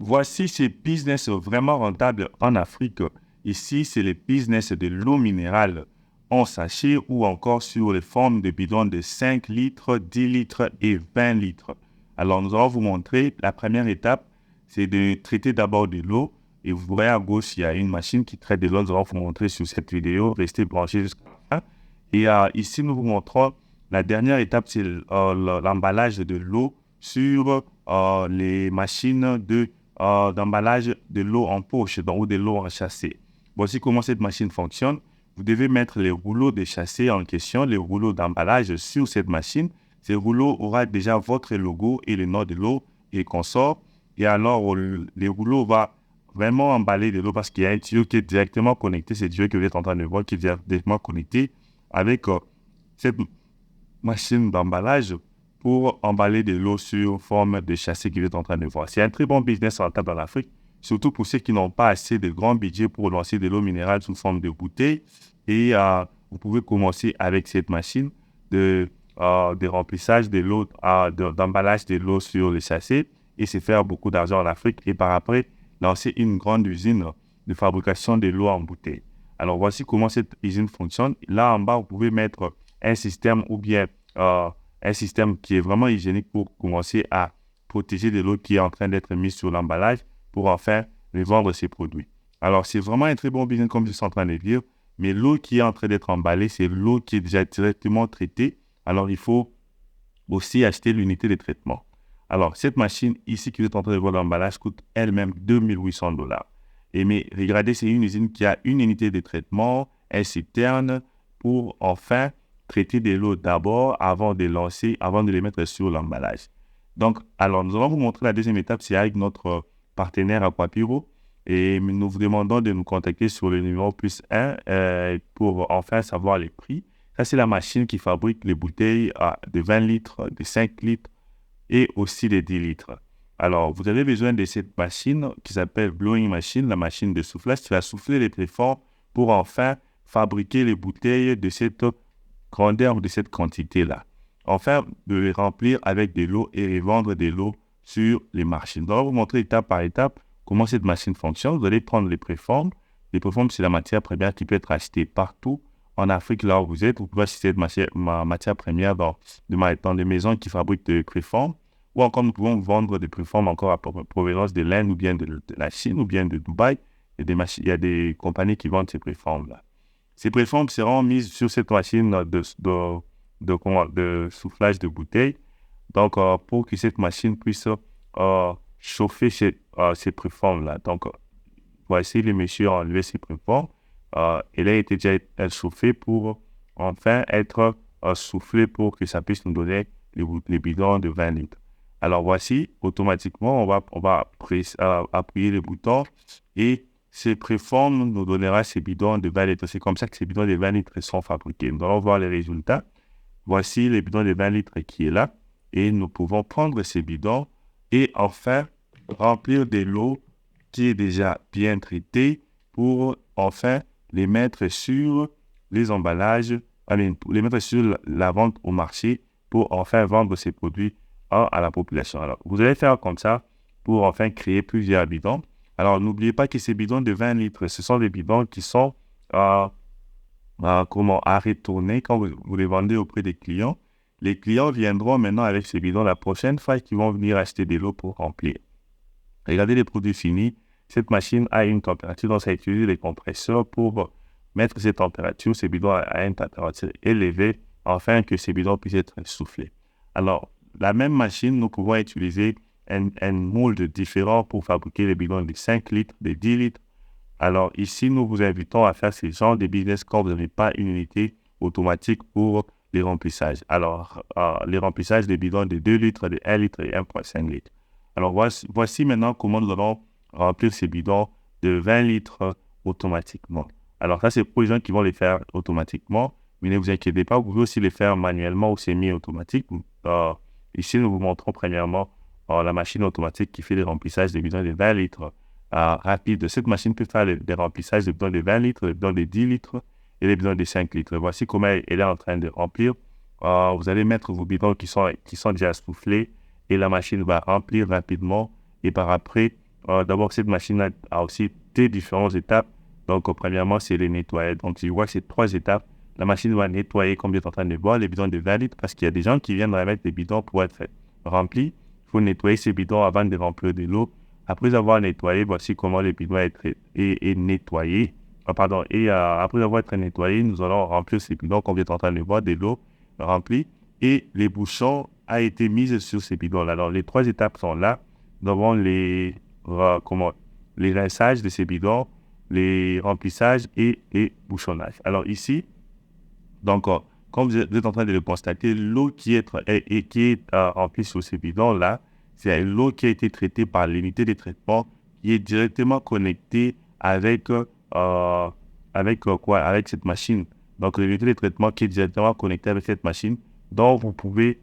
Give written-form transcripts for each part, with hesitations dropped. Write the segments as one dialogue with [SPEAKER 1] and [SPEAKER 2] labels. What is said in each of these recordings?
[SPEAKER 1] Voici ces business vraiment rentables en Afrique. Ici, c'est les business de l'eau minérale en sachet ou encore sur les formes de bidons de 5 litres, 10 litres et 20 litres. Alors, nous allons vous montrer la première étape, c'est de traiter d'abord de l'eau. Et vous voyez à gauche, il y a une machine qui traite de l'eau. Nous allons vous montrer sur cette vidéo. Restez branchés jusqu'à la fin. Et ici, nous vous montrons la dernière étape, c'est l'emballage de l'eau sur les machines d'emballage de l'eau en poche ou de l'eau enchâssée. Voici comment cette machine fonctionne. Vous devez mettre les rouleaux de chassé en question, les rouleaux d'emballage sur cette machine. Ces rouleaux auront déjà votre logo et le nom de l'eau et consort. Et alors, les rouleaux vont vraiment emballer de l'eau parce qu'il y a un tuyau qui est directement connecté. C'est le tuyau que vous êtes en train de voir qui est directement connecté avec cette machine d'emballage pour emballer de l'eau sur forme de chassé que vous êtes en train de voir. C'est un très bon business rentable en Afrique, surtout pour ceux qui n'ont pas assez de grands budgets pour lancer de l'eau minérale sous forme de bouteille. Et vous pouvez commencer avec cette machine de remplissage de l'eau, d'emballage de l'eau sur les chassés et se faire beaucoup d'argent en Afrique et par après lancer une grande usine de fabrication de l'eau en bouteille. Alors voici comment cette usine fonctionne. Là en bas, vous pouvez mettre un système ou bien un système qui est vraiment hygiénique pour commencer à protéger de l'eau qui est en train d'être mise sur l'emballage pour enfin revendre ces produits. Alors, c'est vraiment un très bon business comme je suis en train de dire, mais l'eau qui est en train d'être emballée, c'est l'eau qui est déjà directement traitée. Alors, il faut aussi acheter l'unité de traitement. Alors, cette machine ici qui est en train de voir l'emballage coûte elle-même 2 800 $. Et mais regardez, c'est une usine qui a une unité de traitement, un citerne pour enfin traiter de l'eau d'abord avant de les mettre sur l'emballage. Donc, alors, nous allons vous montrer la deuxième étape, c'est avec notre partenaire Aquapiro. Et nous vous demandons de nous contacter sur le numéro +1 pour enfin savoir les prix. Ça, c'est la machine qui fabrique les bouteilles de 20 litres, de 5 litres et aussi de 10 litres. Alors, vous avez besoin de cette machine qui s'appelle Blowing Machine, la machine de soufflage qui va souffler les très fort pour enfin fabriquer les bouteilles de cette grandeur ou de cette quantité-là. Enfin, de les remplir avec de l'eau et revendre de l'eau sur les marchés. Donc, on va vous montrer étape par étape comment cette machine fonctionne. Vous allez prendre les préformes. Les préformes, c'est la matière première qui peut être achetée partout en Afrique, là où vous êtes. Vous pouvez acheter cette matière première dans des maisons qui fabriquent des préformes. Ou encore, nous pouvons vendre des préformes encore à provenance de l'Inde ou bien de la Chine ou bien de Dubaï. Il y a des compagnies qui vendent ces préformes-là. Ces préformes seront mises sur cette machine de soufflage de bouteilles. Donc, pour que cette machine puisse chauffer ces préformes-là. Donc, voici les messieurs ont enlevé ces préformes. Elle a été déjà chauffée pour enfin être soufflée pour que ça puisse nous donner les bidons de 20 litres. Alors, voici, automatiquement, on va appuyer le bouton et ces préformes nous donnera ces bidons de 20 litres. C'est comme ça que ces bidons de 20 litres sont fabriqués. Nous allons voir les résultats. Voici les bidons de 20 litres qui est là. Et nous pouvons prendre ces bidons et enfin remplir de l'eau qui est déjà bien traitée pour enfin les mettre sur les emballages, les mettre sur la vente au marché pour enfin vendre ces produits à la population. Alors, vous allez faire comme ça pour enfin créer plusieurs bidons. Alors, n'oubliez pas que ces bidons de 20 litres, ce sont des bidons qui sont à retourner quand vous les vendez auprès des clients. Les clients viendront maintenant avec ces bidons la prochaine fois qu'ils vont venir acheter de l'eau pour remplir. Regardez les produits finis. Cette machine a une température, donc ça utilise les compresseurs pour mettre cette température, ces bidons à une température élevée, afin que ces bidons puissent être soufflés. Alors, la même machine, nous pouvons utiliser un moule différent pour fabriquer les bidons de 5 litres, de 10 litres. Alors, ici, nous vous invitons à faire ce genre de business quand vous n'avez pas une unité automatique pour les remplissages. Alors, les remplissages des bidons de 2 litres, de 1 litre et 1,5 litres. Alors, voici maintenant comment nous allons remplir ces bidons de 20 litres automatiquement. Alors, ça, c'est pour les gens qui vont les faire automatiquement. Mais ne vous inquiétez pas, vous pouvez aussi les faire manuellement ou semi-automatique. Ici, nous vous montrons premièrement la machine automatique qui fait les remplissages des bidons de 20 litres rapide. Cette machine peut faire des remplissages de bidons de 20 litres, des bidons de 10 litres et les bidons de 5 litres. Voici comment elle est en train de remplir. Vous allez mettre vos bidons qui sont déjà soufflés et la machine va remplir rapidement et par après, d'abord, cette machine a aussi des différentes étapes. Donc, premièrement, c'est les nettoyer. Donc, tu vois que c'est 3 étapes. La machine va nettoyer, comme tu es en train de voir, les bidons de 20 litres parce qu'il y a des gens qui viennent remettre des bidons pour être remplis. Il faut nettoyer ces bidons avant de remplir de l'eau. Après avoir nettoyé, voici comment les bidons être nettoyés. Après avoir été nettoyés, nous allons remplir ces bidons, comme vous êtes en train de voir, de l'eau remplie. Et les bouchons ont été mis sur ces bidons-là. Alors, les 3 étapes sont là. Nous avons les rinçages de ces bidons, les remplissages et les bouchonnages. Alors ici, donc, comme vous êtes en train de le constater, l'eau qui est remplie sur ces bidons-là, c'est l'eau qui a été traitée par l'unité de traitement qui est directement connectée avec cette machine. Donc, l'unité de traitement qui est directement connectée avec cette machine, dont vous pouvez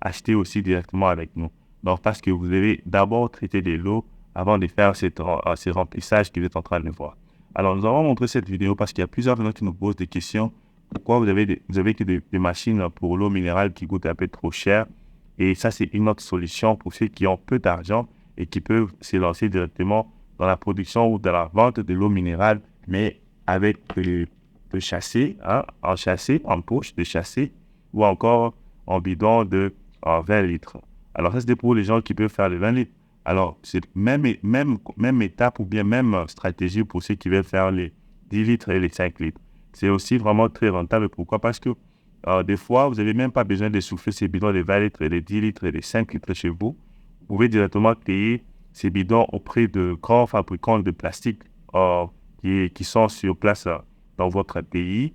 [SPEAKER 1] acheter aussi directement avec nous. Donc, parce que vous devez d'abord traiter de l'eau avant de faire ces remplissages que vous êtes en train de voir. Alors, nous allons montrer cette vidéo parce qu'il y a plusieurs gens qui nous posent des questions. Pourquoi vous avez que des machines pour l'eau minérale qui coûtent un peu trop cher? Et ça, c'est une autre solution pour ceux qui ont peu d'argent et qui peuvent se lancer directement dans la production ou dans la vente de l'eau minérale, mais avec de chasser, en chasser, en poche de chasser, ou encore en bidon de 20 litres. Alors, ça, c'est pour les gens qui peuvent faire les 20 litres. Alors, c'est même étape ou bien même stratégie pour ceux qui veulent faire les 10 litres et les 5 litres. C'est aussi vraiment très rentable. Pourquoi? Parce que des fois, vous n'avez même pas besoin de souffler ces bidons de 20 litres, et de 10 litres et de 5 litres chez vous. Vous pouvez directement payer ces bidons auprès de grands fabricants de plastique qui sont sur place dans votre pays.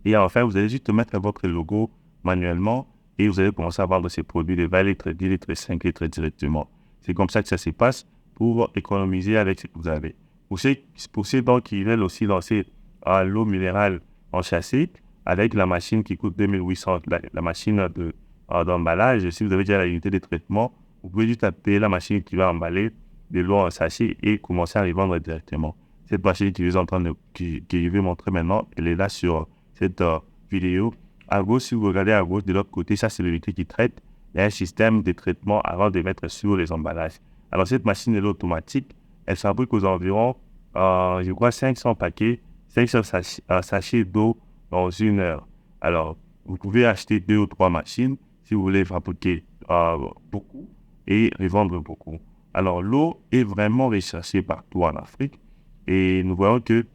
[SPEAKER 1] Et enfin, vous allez juste mettre votre logo manuellement et vous allez commencer à vendre ces produits de 20 litres, 10 litres et 5 litres directement. C'est comme ça que ça se passe pour économiser avec ce que vous avez. Pour ceux donc qui veulent aussi lancer l'eau minérale en châssis avec la machine qui coûte 2800, la machine d'emballage, si vous avez déjà la unité de traitement, vous pouvez juste payer la machine qui va emballer de l'eau en sachet et commencer à les vendre directement. Cette machine que je vais montrer maintenant, elle est là sur cette vidéo. À gauche, si vous regardez à gauche, de l'autre côté, ça c'est l'unité qui traite. Il y a un système de traitement avant de mettre sur les emballages. Alors cette machine est automatique. Elle fabrique aux environs, je crois, 500 paquets, 500 sachets d'eau dans 1 heure. Alors, vous pouvez acheter 2 ou 3 machines si vous voulez fabriquer beaucoup et revendre beaucoup. Alors, l'eau est vraiment recherchée partout en Afrique et nous voyons que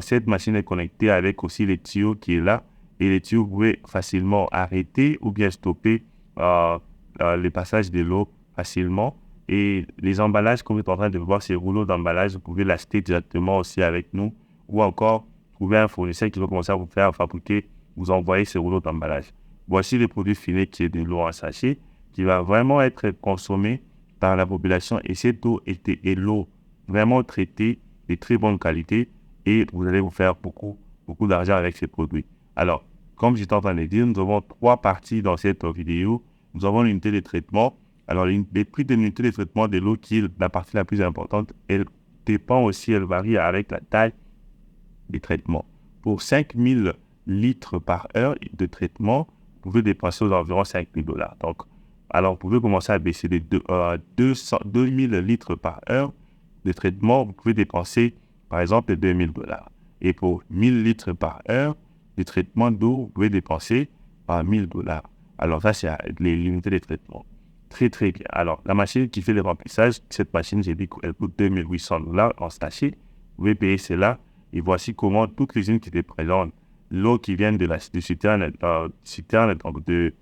[SPEAKER 1] cette machine est connectée avec aussi les tuyaux qui est là et les tuyaux, vous pouvez facilement arrêter ou bien stopper le passage de l'eau facilement. Et les emballages, comme vous êtes en train de voir, ces rouleaux d'emballage, vous pouvez l'acheter directement aussi avec nous ou encore trouver un fournisseur qui va commencer à vous faire fabriquer, vous envoyer ces rouleaux d'emballage. Voici le produit fini qui est de l'eau en sachet qui va vraiment être consommé par la population et cette eau est l'eau vraiment traitée de très bonne qualité et vous allez vous faire beaucoup d'argent avec ces produits. Alors, comme j'étais en train de dire, nous avons 3 parties dans cette vidéo. Nous avons l'unité de traitement. Alors, les prix de l'unité de traitement de l'eau qui est la partie la plus importante, elle dépend aussi, elle varie avec la taille des traitements. Pour 5000 litres par heure de traitement, vous pouvez dépenser aux environs $5,000. Donc, alors, vous pouvez commencer à baisser de 2000 litres par heure de traitement, vous pouvez dépenser, par exemple, $2,000. Et pour 1000 litres par heure de traitement d'eau, vous pouvez dépenser $1,000. Alors, ça, c'est l'unité de traitement. Très, très bien. Alors, la machine qui fait le remplissage, cette machine, j'ai dit qu'elle coûte $2,800 en sachet. Vous pouvez payer cela. Et voici comment toute l'usine qui te présente l'eau qui vient du citerne donc du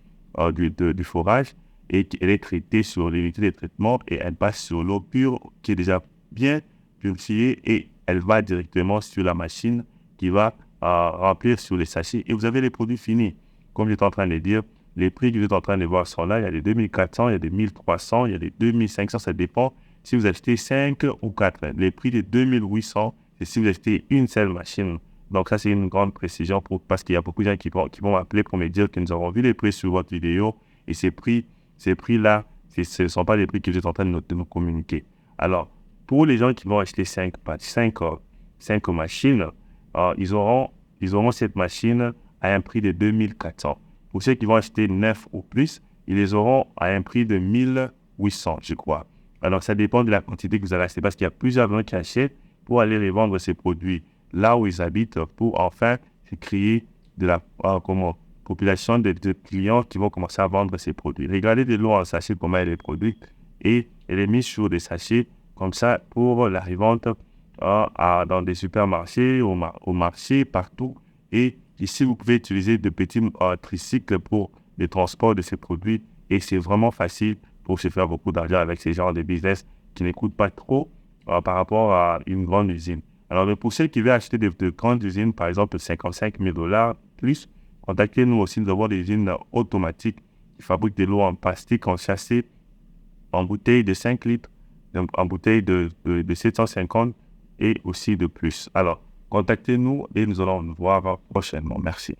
[SPEAKER 1] forage et elle est traitée sur l'unité de traitement et elle passe sur l'eau pure qui est déjà bien purifiée et elle va directement sur la machine qui va remplir sur les sachets et vous avez les produits finis. Comme j'étais en train de dire, les prix que vous êtes en train de voir sont là. Il y a des 2400, il y a des 1300, il y a des 2500, ça dépend si vous achetez 5 ou 4. Les prix de 2800, c'est si vous achetez une seule machine. Donc ça, c'est une grande précision parce qu'il y a beaucoup de gens qui vont m'appeler pour me dire que nous avons vu les prix sur votre vidéo et ces prix-là, ce ne sont pas les prix que vous êtes en train de nous communiquer. Alors, pour les gens qui vont acheter 5 machines, ils auront cette machine à un prix de 2400. Pour ceux qui vont acheter 9 ou plus, ils les auront à un prix de 1800, je crois. Alors, ça dépend de la quantité que vous allez acheter parce qu'il y a plusieurs gens qui achètent pour aller les vendre ces produits là où ils habitent pour enfin se créer de la population de clients qui vont commencer à vendre ces produits. Regardez de l'eau en sachet, comment elle est produite et elle est mise sur des sachets comme ça pour la revente dans des supermarchés, au marché, partout. Et ici, vous pouvez utiliser de petits tricycles pour le transport de ces produits et c'est vraiment facile pour se faire beaucoup d'argent avec ces genres de business qui ne coûtent pas trop par rapport à une grande usine. Alors, mais pour ceux qui veulent acheter de grandes usines, par exemple 55 000 $ plus, contactez-nous aussi. Nous avons des usines automatiques qui fabriquent de l'eau en plastique, en sachet, en bouteille de 5 litres, donc en bouteille de 750 et aussi de plus. Alors, contactez-nous et nous allons nous voir prochainement. Merci.